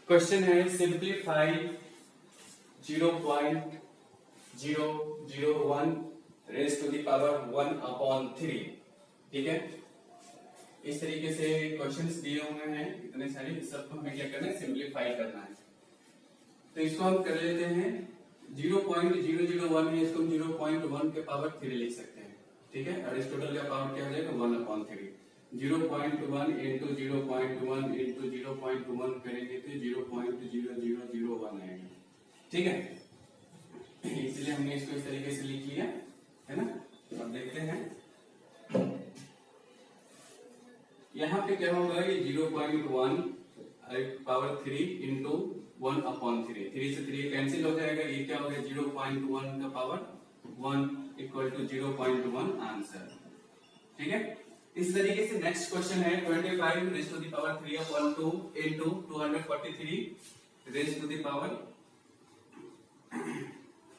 Question है simplify 0.001 raise to the power 1/3। ठीक है, इस तरीके से क्वेश्चंस दिए हुए हैं इतने सारे, सबको हमें क्या करना है, सिंप्लीफाई करना है। तो इसको हम कर लेते हैं 0.001 है, इसको हम 0.1 के पावर 3 लिख सकते हैं। ठीक है, अरिस्टोटल का पावर क्या हो जाएगा 1/3। 0.1 इंटू 0.1 इंटू 0.1 करेंगे तो 0.0001 आएगा। ठीक है, इसलिए हमने इसको इस तरीके से लिख लिया है ना। अब देखते हैं यहाँ पे क्या होगा, ये 0.1 पावर 3 इंटू 1/3, 3 से 3 कैंसिल हो जाएगा। ये क्या हो गया 0.1 का पावर 1 इक्वल टू 0.1 आंसर। ठीक है, इस तरीके से नेक्स्ट क्वेश्चन है 25 raise to the power 3/2 into 243 raise to the power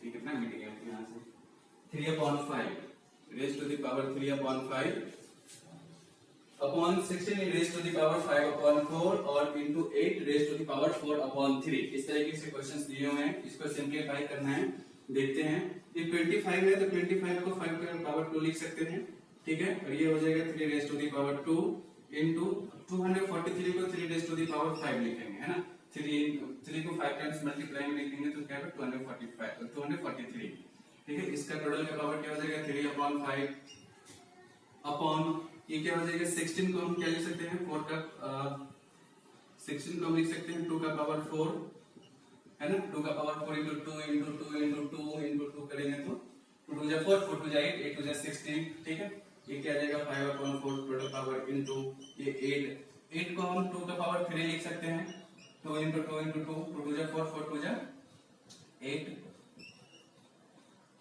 कितना मिलेगा यहाँ से 3/5 raise to the power 3/5 upon 16 raise to the power 5/4 और into 8 raise to the power 4/3। इस तरीके से क्वेश्चंस दिए हुए हैं, इसको सिंप्लीफाई करना है। देखते हैं, ये 25 है तो 25 को 5 का पावर 2 लिख सकते हैं। ठीक है, और ये हो जाएगा 3 raise to the power 2 into 243 को 3 रेज टू द पावर 5 लिखेंगे, है ना। 3 को 5 टाइम्स मल्टीप्लाई में लिखेंगे तो क्या होगा 243। ठीक है, इसका टोटल का पावर क्या हो जाएगा 3/5 अपॉन ये क्या हो जाएगा 16 को हम क्या लिख सकते हैं 4 का 16 को हम लिख सकते हैं 2 का पावर 4, है ना। 2 का power 4 into 2 into 2 into 2 into 2 करेंगे तो 2 2 जा 4, 4 2 जा 8, 8 2 जा 16। ठीक है, ये क्या आ जाएगा 5/4 टोटल पावर इंटू ये 8 को हम 2 का पावर 3 लिख सकते हैं 2 इंटू 2 इंटू 2, 2 2 जा 4, 4 2 जा 8।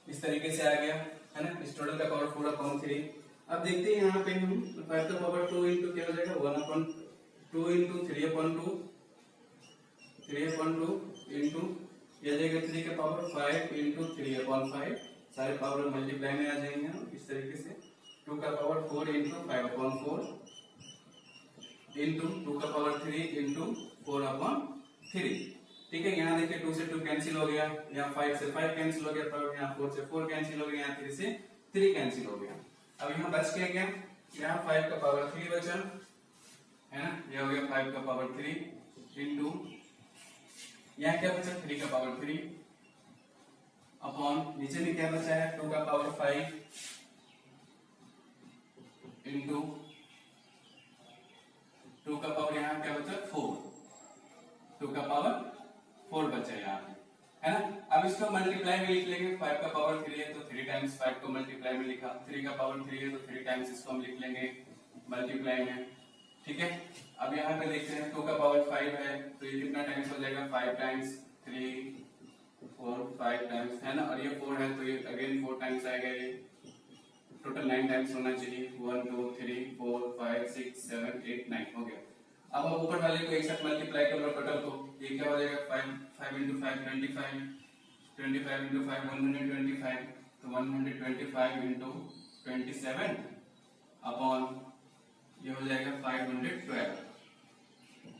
इस तरीके से आ गया, है ना। इस टोटल का पावर 4/3। अब देखते हैं यहाँ पे हम 5 का पावर 2 इंटू क्या हो जाएगा 1/2 इंटू 3/2 इंटू ये जाएगा 3 का पावर 5 इंटू 3/5। सारे पावर मल्टीप्लाई में आ जाएंगे इस तरीके से। 2 का पावर 4 इंटू 5/4 इंटू 2 का पावर 3 इंटू 4/3। ठीक है, यहाँ देखिए 2 से 2 कैंसिल हो गया, यहाँ 5 से 5 कैंसिल हो गया, यहाँ 4 से 4 कैंसिल हो गया, यहाँ 3 से 3 कैंसिल हो गया। अब यहाँ बच गया क्या, यहाँ 5 का पावर 3 बचा, है ना। यह हो गया 5 का पावर 3 इंटू यहाँ क्या बचा 3 का पावर 3 अपॉन नीचे में क्या बचा है 2 का पावर 5 इंटू 2 का पावर यहाँ क्या बचा 4, 2 का पावर 4 बचा यहाँ पे, है ना। अब इसको मल्टीप्लाई में लिख लेंगे। 5 का पावर 3 है तो 3 टाइम्स 5 को मल्टीप्लाई में लिखा, 3 का पावर 3 है तो 3 टाइम्स इसको हम लिख लेंगे मल्टीप्लाई में। ठीक है, अब यहाँ पे देखते हैं 2 का पावर 5 है तो ये कितना टाइम्स हो जाएगा 5 टाइम्स 3 4 5 टाइम्स, है ना। और ये 4 है तो ये अगेन 4 टाइम्स आएगा, ये टोटल 9 टाइम्स होना चाहिए। 1 2 3 4 5 6 7 8 9 हो गया। अब हम ऊपर वाले को एक साथ मल्टीप्लाई कर लो टोटल को, ये क्या हो जाएगा 5 इंटू 5 25 25 इंटू 5 125 तो 125 इंटू 27 अपॉन ये हो जाएगा 512।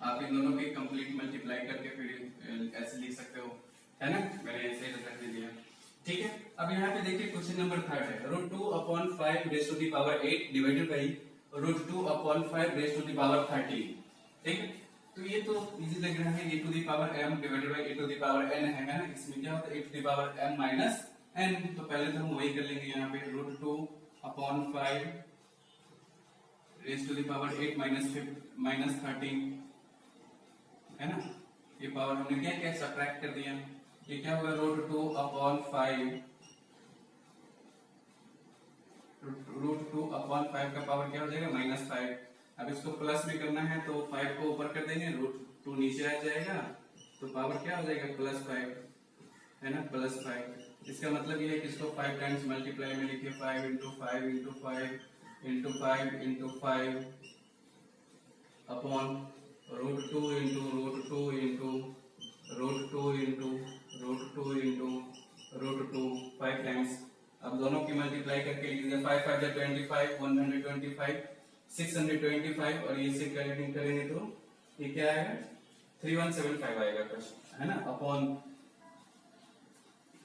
आप इन दोनों की कंप्लीट मल्टीप्लाई करके फिर ऐसे लिख सकते हो, है ना। मैंने ऐसे रख दिया। ठीक है, अब यहाँ पे देखिए क्वेश्चन नंबर 3 है √2/5 raise to the power 8 divided by √2/5 raise to the power 13। ठीक है, तो ये तो इजी लग रहा है, a to the power m divided by a to the power n है ना। इसमें क्या होता है a to the power m minus n, तो पहले तो हम वही कर लेंगे यहाँ पे √2/5 raise to the power 8 minus 13, है ना। ये पावर हमने क्या क्या सब्ट्रैक्ट कर दिया, ये क्या होगा √2/5 का पावर क्या हो जाएगा -5। अब इसको प्लस भी करना है तो 5 को ऊपर कर देंगे, √2 नीचे आ जाएगा तो पावर क्या हो जाएगा +5, है ना, +5। इसका मतलब ये है कि इसको 5 टाइम्स मल्टीप्लाई में लिखिए 5 into 5 into 5 into 5 into 5 upon √2 into √2 into √2 into √2 into √2 5 times. अब दोनों की मल्टीप्लाई करके लिख दीजिए 5 5 25 125 625 और ये से कैलकुलेट करेंगे तो ये क्या आएगा 3175 आएगा क्वेश्चन, है ना, अपॉन,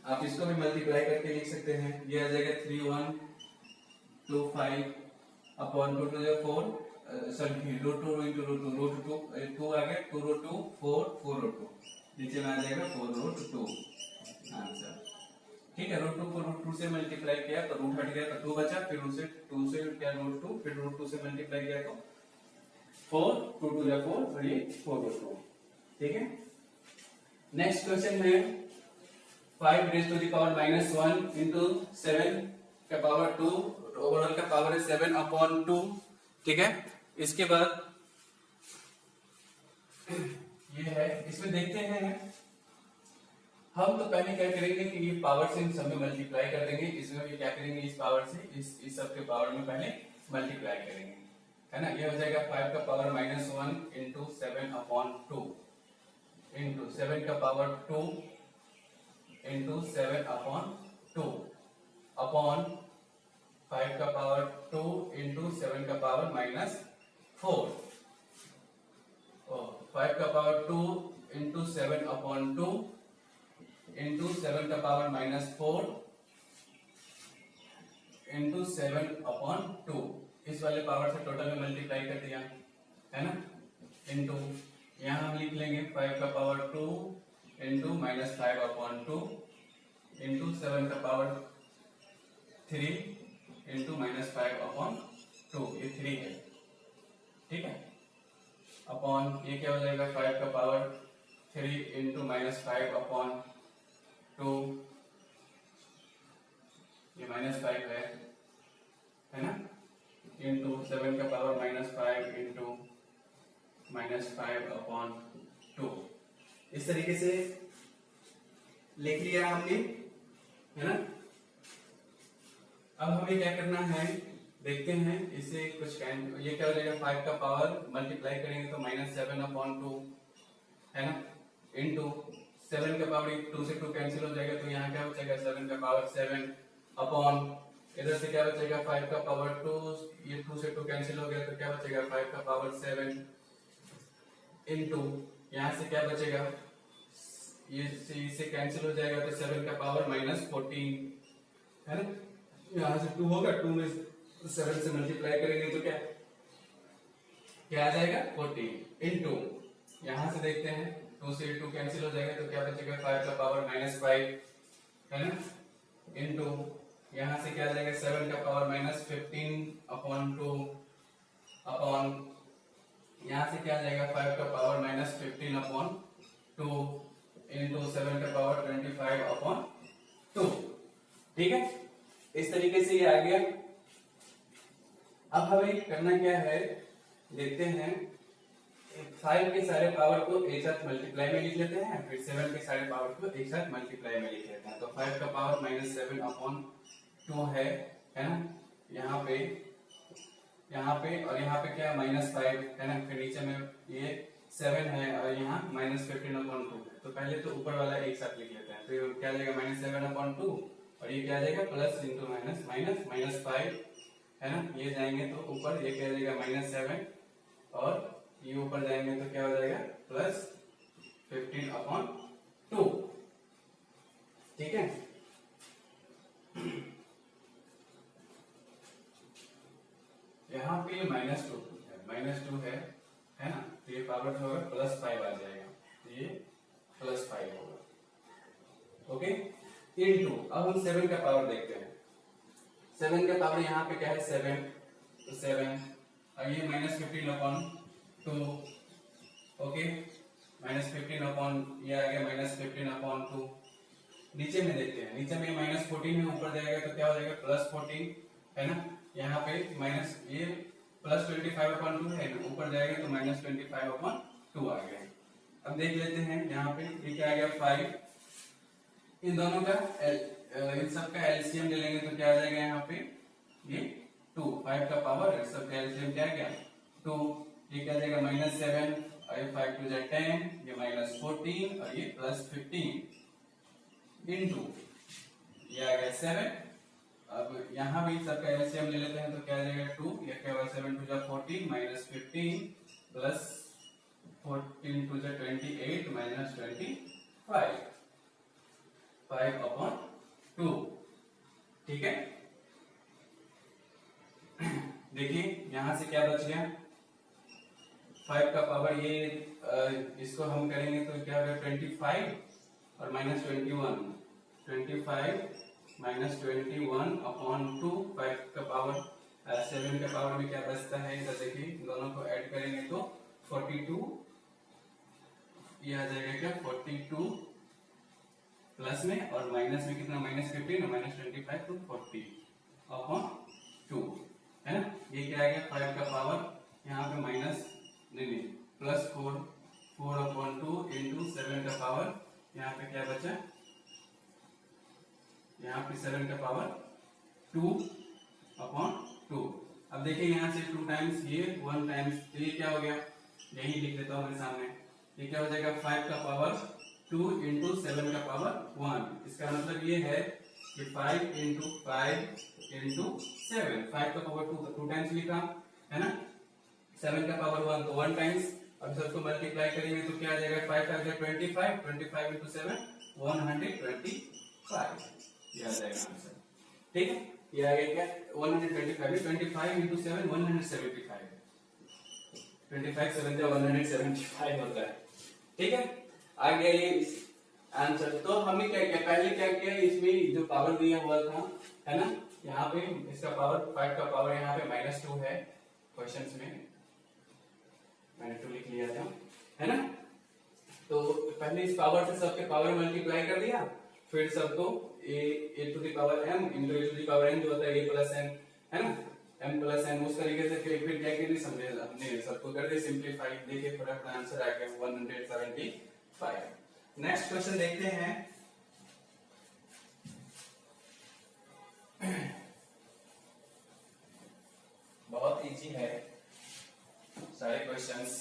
आप इसको भी मल्टीप्लाई करके लिख सकते हैं, ये आ जाएगा 3125 upon 2 to 4, sorry root 2 into root 2, root 2 आ गया, 2 रूट 2 4, 4 रूट 2, नीचे में आ जाएगा 4 रूट 2 आंसर। ठीक है, रूट 2 को रूट 2 से मल्टीप्लाई किया तो रूट हट गया तो 2 बचा, फिर उसे 2 से क्या रूट 2, फिर रूट 2 से मल्टीप्लाई किया तो 4, 2 टू 4 और ये 4 रूट 2। ठीक है, नेक्स्ट क्वेश्चन है 5 raise to the power -1 into 7 का पावर 2, ओवरऑल का पावर है 7 अपॉन 2। ठीक है, इसके बाद ये है, इसमें देखते हैं हम तो पहले क्या करेंगे कि ये पावर से इन सब में मल्टीप्लाई कर देंगे, इसमें भी क्या करेंगे, इस पावर से इस सब के पावर में पहले मल्टीप्लाई करेंगे, है ना। ये हो जाएगा 5 का पावर -1 into 7 अपॉन 2 into 7 का पावर 2 into 7 अपॉन 2 अपॉन 5 का पावर 2 into 7 का पावर -4, 5 का पावर 2 into 7 अपॉन 2 into 7 का पावर -4 into 7 अपॉन 2, इस वाले पावर से टोटल में मल्टीप्लाई कर दिया, है ना, into यहाँ हम लिख लेंगे 5 का पावर 2 into -5 अपॉन 2 into 7 का पावर 3 into -5 अपॉन 2, ये 3 है। ठीक है, अपॉन ये क्या हो जाएगा 5 का पावर 3 into -5 अपॉन 2, ये -5 है ना, into 7 का पावर -5 into -5 अपॉन 2, इस तरीके से लिख लिया हमने, है ना। अब हमें क्या करना है, देखते हैं इसे कुछ ये क्या हो जाएगा 5 का पावर मल्टीप्लाई करेंगे तो -7 अपॉन 2, है ना, इनटू 7 का पावर 2 से 2 कैंसिल हो जाएगा तो यहाँ क्या बचेगा 7 का पावर 7 अपॉन, इधर से क्या बचेगा 5 का पावर 2, ये 2 से 2 कैंसिल हो गया तो क्या बचेगा 5 का पावर 7 इनटू यहाँ से क्या बचेगा, ये से कैंसिल हो जाएगा तो 7 का पावर -14, है ना, यहाँ से 2 होगा, 2 में 7 से मल्टीप्लाई करेंगे तो क्या आ जाएगा 14 इनटू, यहाँ से देखते हैं 2 से 2 कैंसिल हो जाएगा तो क्या बचेगा 5 का पावर -5, है ना, इनटू यहाँ से क्या आ जाएगा 7 का पावर -15 अपॉन 2 अपॉन यहाँ से क्या आ जाएगा 5 का पावर -15 अपॉन 2 इनटू 7 का पावर 25 अपॉन 2। ठीक है, इस तरीके से ये आ गया। अब हमें करना क्या है, देखते हैं 5 के सारे पावर को एक साथ मल्टीप्लाई में लिख लेते हैं, फिर 7 के सारे पावर को एक साथ मल्टीप्लाई में लिख लेते हैं। तो 5 का पावर -7 अपॉन 2 है ना, यहाँ पे और यहाँ पे क्या -5 है ना, फिर नीचे में ये 7 है और यहाँ -15 अपॉन 2, तो पहले तो ऊपर वाला एक साथ लिख लेते हैं, तो क्या आ जाएगा -7 अपॉन 2 और ये क्या आ जाएगा प्लस इंटू माइनस -5, है ना, ये जाएंगे तो ऊपर ये क्या आ जाएगा -7 और ये ऊपर जाएंगे तो क्या हो जाएगा +15 अपॉन 2। ठीक है, यहाँ पे -2 है ना, तो ये पावर जो होगा +5 आ जाएगा, तो ये +5 होगा। ओके, इनटू अब हम 7 का पावर देखते हैं, 7 का पावर यहाँ पे क्या है 7, तो 7 और ये -15 अपॉन 2, ओके, -15 अपॉन ये आ गया -15 अपॉन 2। नीचे में देखते हैं, नीचे में -14 है, ऊपर जाएगा तो क्या हो जाएगा +14, है ना, यहाँ पे माइनस ये +25 अपॉन 2 है ना, ऊपर जाएगा तो -25 अपॉन 2 आ गया। अब देख लेते हैं यहाँ पे ये क्या आ गया 5, इन दोनों का इन सब का एलसीएम ले लेंगे तो क्या आ जाएगा यहाँ पे ये 2, 5 का पावर सब का एलसीएम क्या आ गया 2, ये क्या आ जाएगा -7 और ये 5 2 10, ये -14 और ये +15 इनटू ये आ गया 7। अब यहाँ भी सबका एलसीएम ले लेते हैं तो क्या आ जाएगा 2, ये क्या होगा 7 2 14 -15 प्लस 14 to the 28 minus 25 5/2। ठीक है, देखिए यहां से क्या बच गया 5 का पावर ये इसको हम करेंगे तो क्या होगा 25 और माइनस 21 25 माइनस 21/2 5 का पावर 7 का पावर में क्या बचता है इधर देखिए दोनों को ऐड करेंगे तो 42 ये आ जाएगा क्या 42 प्लस में और माइनस में कितना माइनस 15 माइनस 25 तो 40/2 है ना। ये क्या आ गया 5 का पावर यहाँ पे माइनस नहीं प्लस 4/2 इंटू 7 का पावर यहाँ पे क्या बचा यहाँ पे 7 का पावर 2/2। अब देखिए यहाँ से 2 टाइम्स ये 1 टाइम्स तो ये क्या हो गया यही लिख देता हूँ मेरे सामने ये क्या हो जाएगा 5 का पावर 2 इंटू 7 का पावर 1। इसका मतलब ये है कि 5 इंटू 5 इंटू 7 5 का पावर 2 तो 2 टाइम्स लिखा है ना 7 का पावर 1 तो 1 टाइम्स। अब सबको मल्टीप्लाई करेंगे तो क्या आ जाएगा 5 का 25 इंटू 7 125 ये आ जाएगा आंसर। ठीक है ये आ गया क्या 125 25 इंटू 7 175 25 7 175 होता है। ठीक है आ गया ये आंसर। तो हमने क्या किया पहले क्या किया इसमें जो पावर दिया हुआ था है ना यहाँ पे इसका पावर 5 का पावर यहाँ पे -2 है क्वेश्चंस में मैंने 2 लिख लिया था है ना। तो पहले इस पावर से सबके पावर मल्टीप्लाई कर दिया फिर सबको a to the power m into a to the power n जो होता है a प्लस n है ना m प्लस n उस तरीके से फिर क्या किया समझे हमने सबको कर दिया सिंपलीफाई देखिए फटाफट आंसर आ गया 175। नेक्स्ट क्वेश्चन देखते हैं बहुत इजी है सारे क्वेश्चंस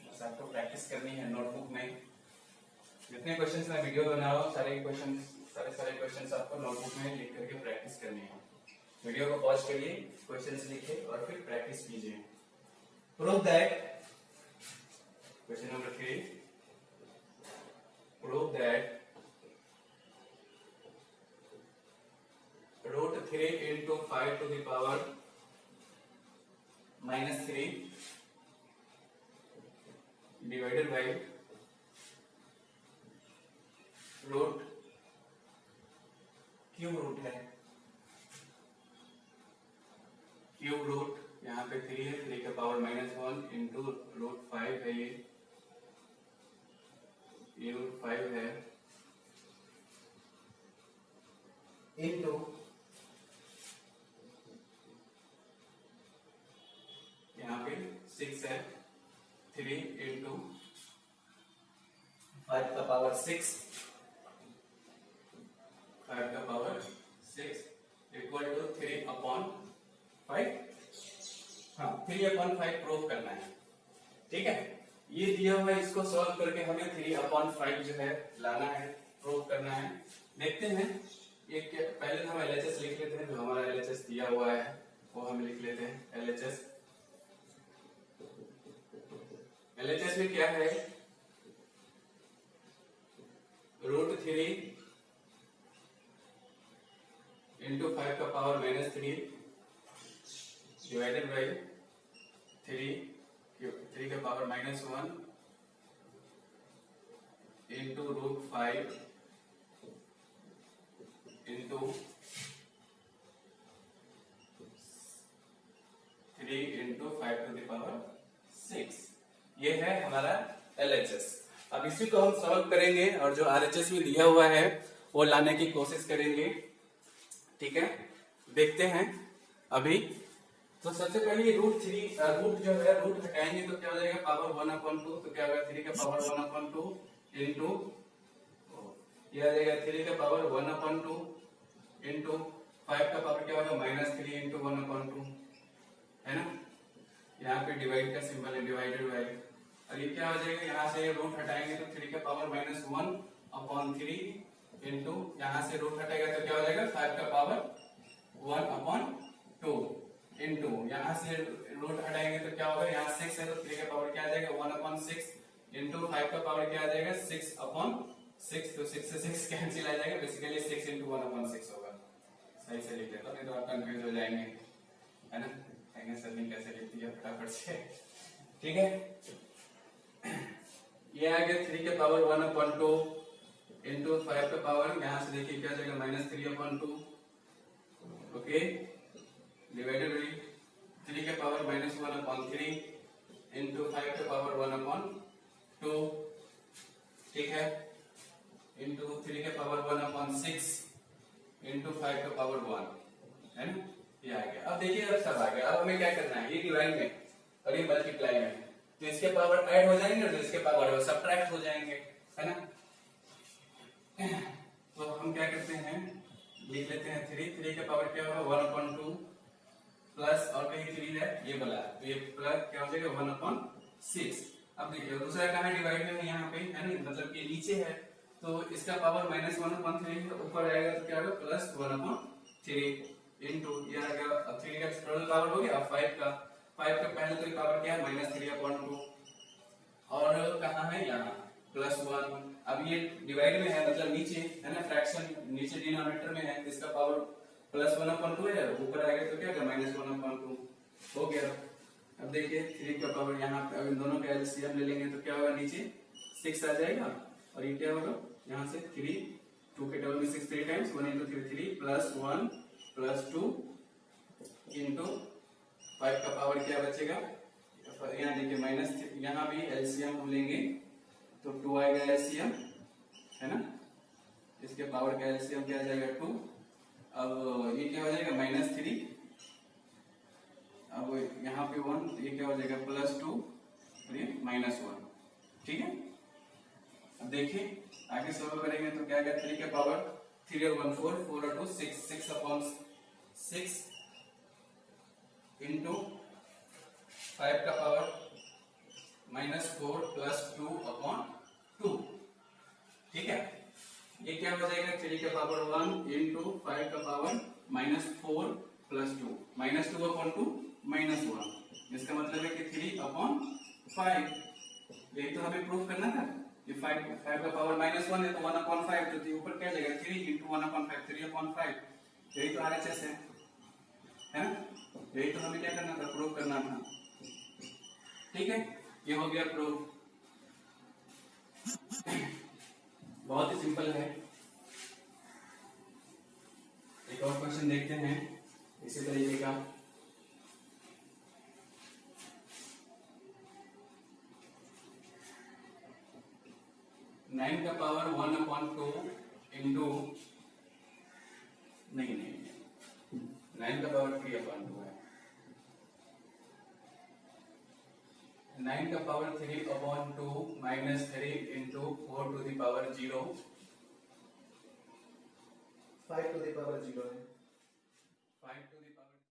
बस आपको प्रैक्टिस करनी है नोटबुक में जितने क्वेश्चंस मैं वीडियो बना रहा हूँ सारे क्वेश्चंस आपको नोटबुक में लिख करके प्रैक्टिस करनी है। वीडियो को पॉज करिए क्वेश्चंस लिखिए और फिर प्रैक्टिस कीजिए। Prove that question number 3 prove that √3 into 5 to the power -3 divided by root cube root है क्यूब रूट यहाँ पे 3 है 3 का पावर -1 इंटू √5 है ये √5 है इंटू यहाँ पे 6 है 3 इंटू 5 का पावर 6 5 का पावर 6 इक्वल टू 3/5 हाँ 3/5 प्रूव करना है। ठीक है ये दिया हुआ है इसको सॉल्व करके हमें 3/5 जो है लाना है प्रूव करना है। देखते हैं ये क्या पहले तो हम LHS लिख लेते हैं जो हमारा LHS दिया हुआ है वो हम लिख लेते हैं LHS में क्या है √3 इंटू 5 का पावर -3 डिवाइडेड बाई 3 का power -1 into √5 into 3 into 5 to the power 6 ये है हमारा LHS। अब इसी को हम सॉल्व करेंगे और जो RHS में दिया हुआ है वो लाने की कोशिश करेंगे। ठीक है देखते हैं अभी तो सबसे पहले रूट जो है रूट हटाएंगे तो क्या हो जाएगा पावर 1/2 तो क्या होगा 3 का पावर 1/2 इंटू ये आ जाएगा 3 का पावर 1/2 इंटू 5 का पावर क्या होगा -3 इंटू 1/2 है ना। यहाँ पे डिवाइड का सिंबल है डिवाइडेड बाय और ये क्या हो जाएगा यहाँ से रूट हटाएंगे तो 3 का पावर -1/3 इंटू यहाँ से रूट हटेगा तो क्या हो जाएगा 5 का पावर 1/2 इंटू यहाँ से रूट हटाएंगे तो क्या होगा, यहाँ 6 है तो 3 का पावर क्या आ जाएगा 1/6 इंटू 5 का पावर क्या आ जाएगा 6/6, तो 6 से 6 कैंसिल आ जाएगा, बेसिकली 6 इंटू 1/6 होगा। सही से लिख लेता हूँ, नहीं तो आप कंफ्यूज हो जाएंगे, है ना, सरनी कैसे लिखती है फटाफट से। ठीक है, ये आ गया 3 के पावर 1/2 इंटू 5 का पावर, यहाँ से देखिए क्या जाएगा -3/2, ओके, डिवाइडेड बाई 3 के पावर -1/3 इंटू 5 के पावर 1/2, ठीक है, इंटू 3 के पावर 1/6 इंटू 5 का पावर 1, है ना, ये आ गया। अब देखिए अब सब आ गया, अब हमें क्या करना है, ये डिवाइड में और ये मल्टीप्लाई में, तो इसके पावर ऐड हो जाएंगे तो इसके पावर सब्ट्रैक्ट हो जाएंगे, है ना। तो हम क्या करते हैं, लिख लेते हैं 3 के पावर क्या होगा 1/2 प्लस और कहीं 3 है ये वाला, तो ये प्लस क्या हो जाएगा 1/6। अब देखिए दूसरा कहाँ डिवाइड में है, यहाँ पे है ना, मतलब कि नीचे है, तो इसका पावर -1/3 है, ऊपर आएगा तो क्या होगा +1/3 इंटू ये आ गया, अब 3 का टोटल पावर हो गया, अब 5 का पहले तो पावर क्या है -3/2 और कहाँ है यहाँ +1। अब ये डिवाइड में है मतलब नीचे है ना, फ्रैक्शन नीचे डिनोमिनेटर में है, इसका पावर +1/2 है, ऊपर आएगा तो क्या होगा -1/2 हो गया। अब देखिए 3 का पावर यहाँ पे, अब इन दोनों का एलसीएम ले लेंगे तो क्या होगा, नीचे 6 आ जाएगा और ये क्या होगा, यहाँ से 3 2 के टेबल में 6 3 टाइम्स 1 into 3 3 +1 +2 इंटू 5 का पावर क्या बचेगा, यहाँ देखिए माइनस, यहाँ भी एलसीएम हम लेंगे तो 2 आएगा एलसीएम, है ना, इसके पावर का एलसीएम क्या आ जाएगा 2। अब ये क्या हो जाएगा -3, अब यहाँ पे 1 तो ये क्या हो जाएगा +2 और ये -1, ठीक है। अब देखिए आगे सॉल्व करेंगे तो क्या आएगा, 3 के पावर 3 और 1 4 4 और 2 6 6/6 इंटू 5 का पावर -4 + 2/2, ठीक है। ये क्या हो जाएगा 3 के पावर 1 इंटू 5 का पावर -4 + 2 -2/2 -1, इसका मतलब है कि 3/5, यही तो हमें प्रूफ करना था। ये 5 का पावर -1 है तो 1/5, तो ऊपर क्या जाएगा 3 इंटू 1/5 3/5, यही तो RHS है ना, यही तो हमें क्या करना था, प्रूफ करना था, ठीक है। ये हो गया प्रूफ, बहुत ही सिंपल है। एक और क्वेश्चन देखते हैं इसी तरीके का। नाइन का पावर 1/2 इंटू, नहीं 9 का पावर 3/2 है, 9 का power 3/2 -3 into 4 to the power 0, 5 to the power 0 है।